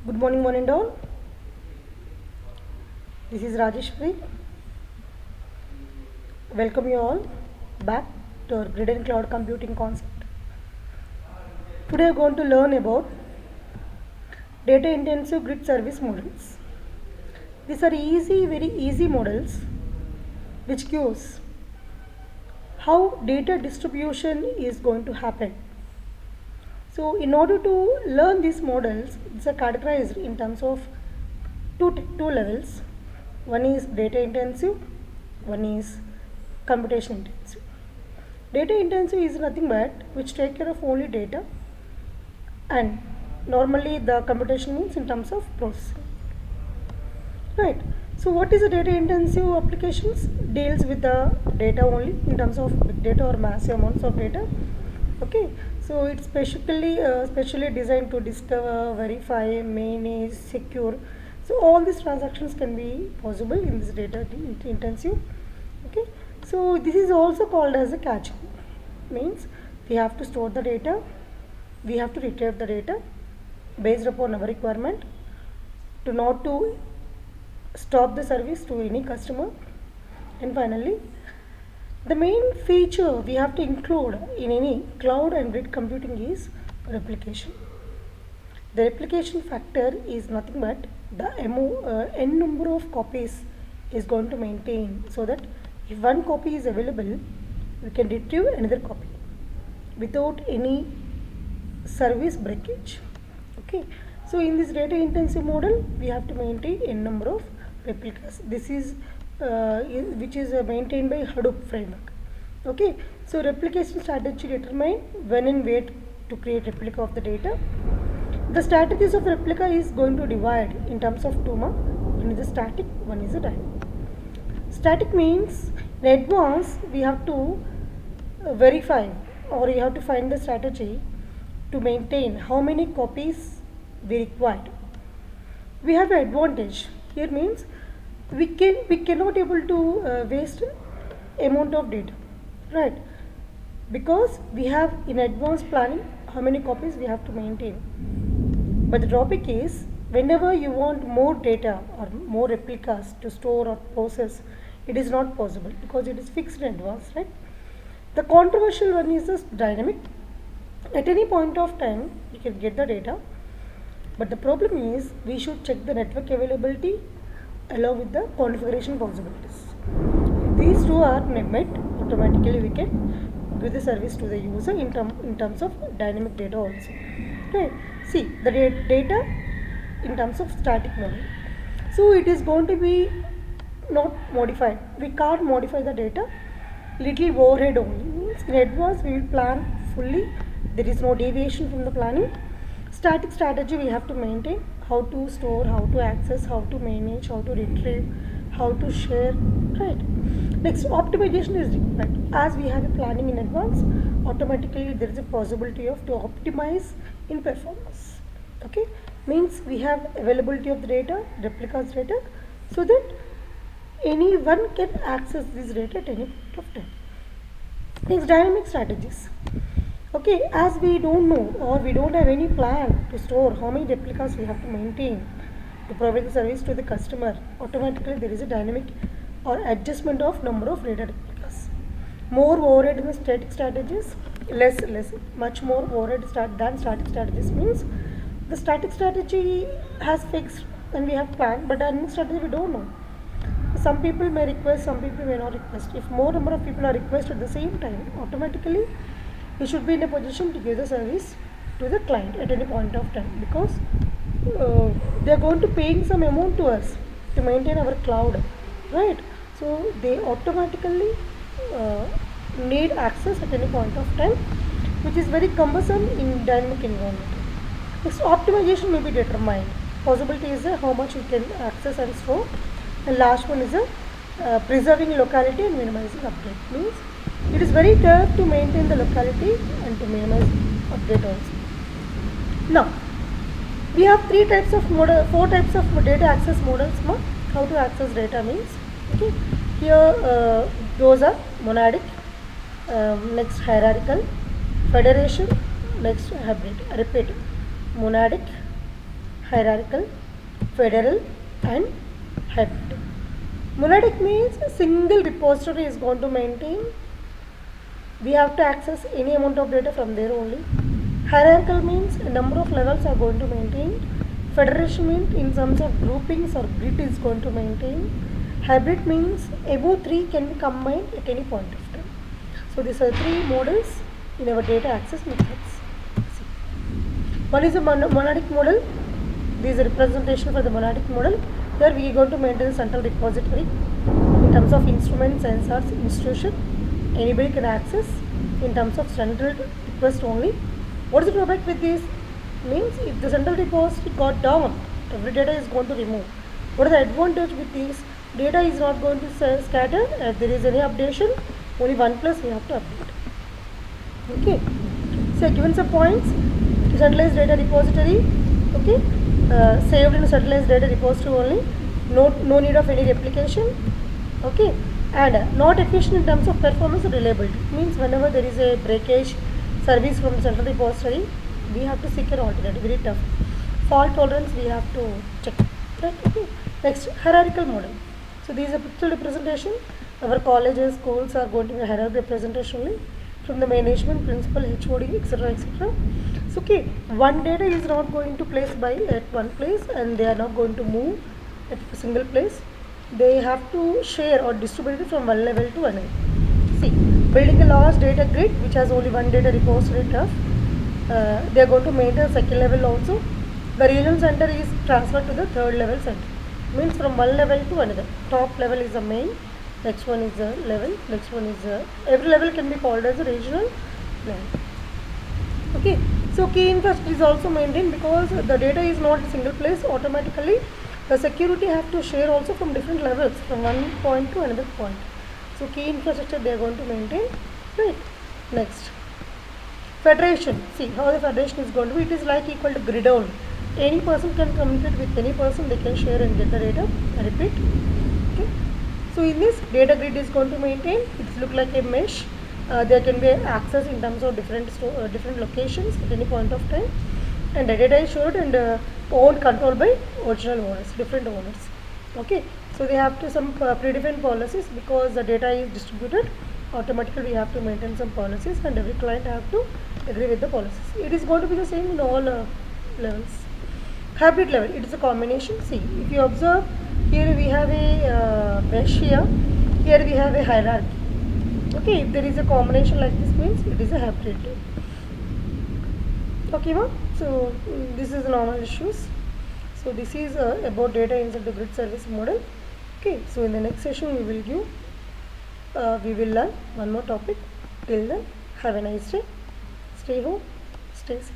Good morning, one and all. This is Rajeshwari. Welcome you all back to our grid and cloud computing concept. Today, we are going to learn about data intensive grid service models. These are very easy models which gives how data distribution is going to happen. So, in order to learn these models, it's are categorized in terms of two levels. One is data intensive, one is computation intensive. Data intensive is nothing but which take care of only data, and normally the computation means in terms of processing. Right. So what is a data intensive applications? Deals with the data only in terms of big data or massive amounts of data. Okay. So it's specially designed to discover, verify, manage, secure. So all these transactions can be possible in this data intensive. Okay. So this is also called as a caching. Means we have to store the data, we have to retrieve the data based upon our requirement to not to stop the service to any customer. And finally, the main feature we have to include in any cloud and grid computing is replication. The replication factor is nothing but the n number of copies is going to maintain, so that if one copy is available, we can retrieve another copy without any service breakage. Okay. So in this data intensive model, we have to maintain n number of replicas. This is which is maintained by Hadoop framework. Okay. So replication strategy determine when and where to create replica of the data. The strategies of replica is going to divide in terms of two more. One is a static, one is a dynamic. Static means in advance we have to verify, or you have to find the strategy to maintain how many copies we required. We have an advantage here, means we cannot able to waste amount of data, right? Because we have in advance planning how many copies we have to maintain. But the drawback is whenever you want more data or more replicas to store or process, it is not possible because it is fixed in advance, right? The controversial one is this dynamic. At any point of time, you can get the data, but the problem is we should check the network availability along with the configuration possibilities. If these two are met, automatically we can give the service to the user in terms of dynamic data also. Okay. See the data in terms of static model. So it is going to be not modified. We can't modify the data. Little overhead only. Means in advance we will plan fully. There is no deviation from the planning. Static strategy we have to maintain how to store, how to access, how to manage, how to retrieve, how to share, right? Next, optimization is required. As we have a planning in advance, automatically there is a possibility of to optimize in performance. Okay, means we have availability of the data, replicas data, so that anyone can access this data at any point of time. Next, dynamic strategies. Okay, as we don't know or we don't have any plan to store how many replicas we have to maintain to provide the service to the customer, automatically there is a dynamic or adjustment of number of data replicas. More overhead in the static strategies, much more overhead than static strategies, means the static strategy has fixed and we have planned, but dynamic strategy we don't know. Some people may request, some people may not request. If more number of people are requested at the same time, automatically we should be in a position to give the service to the client at any point of time, because they are going to paying some amount to us to maintain our cloud, right? So they automatically need access at any point of time, which is very cumbersome in dynamic environment. Next, optimization may be determined. Possibility is how much you can access and store. And last one is preserving locality and minimizing update. Means it is very tough to maintain the locality and to minimize update also. Now, we have four types of data access models. How to access data means, okay, here those are monadic, next hierarchical, federation, next hybrid. Repeat: monadic, hierarchical, federal, and hybrid. Monadic means a single repository is going to maintain. We have to access any amount of data from there only. Hierarchical means a number of levels are going to maintain. Federation means in terms of groupings or grid is going to maintain. Hybrid means above 3 can be combined at any point of time. So these are 3 models in our data access methods. One is a monadic model. This is a representation for the monadic model. Here we are going to maintain a central repository in terms of instruments, sensors, institution. Anybody can access in terms of central request only. What is the drawback with this? Means if the central repository got down, every data is going to remove. What is the advantage with this? Data is not going to scatter. If there is any updation, only one place we have to update. Okay. So given some points, centralized data repository. Okay. Saved in centralized data repository only. No need of any replication. Okay. And not efficient in terms of performance or reliability. Means whenever there is a breakage service from the central repository, we have to seek an alternative. Very tough. Fault tolerance we have to check. Right? Okay. Next, hierarchical model. So these are pictorial representation. Our colleges, schools are going to be a hierarchical representation only from the management, principal, HOD, etc. etc. So okay, one data is not going to place by at one place, and they are not going to move at a single place. They have to share or distribute it from one level to another. See, building a large data grid which has only one data repository tough. They are going to maintain a second level also. The regional center is transferred to the third level center. Means from one level to another. Top level is the main. Next one is the level. Next one is every level can be called as a regional level. Okay. So key infrastructure is also maintained because the data is not in single place automatically. The security have to share also from different levels from one point to another point. So key infrastructure they are going to maintain. Right. Next. Federation. See how the federation is going to be. It is like equal to grid only. Any person can communicate with any person. They can share and get the data. I repeat. Okay. So in this data grid is going to maintain. It look like a mesh. There can be access in terms of different locations at any point of time, and the data is stored and owned, controlled by original owners, different owners. Okay, so they have to some predefined policies because the data is distributed. Automatically, we have to maintain some policies, and every client have to agree with the policies. It is going to be the same in all levels. Hybrid level, it is a combination. See, if you observe, here we have a mesh here. Here we have a hierarchy. Okay, if there is a combination like this, means it is a hybrid. Okay, ma'am. So this is the normal issues. So this is about data inside the grid service model. Okay, so in the next session we will learn one more topic. Till then, have a nice day. Stay home, stay safe.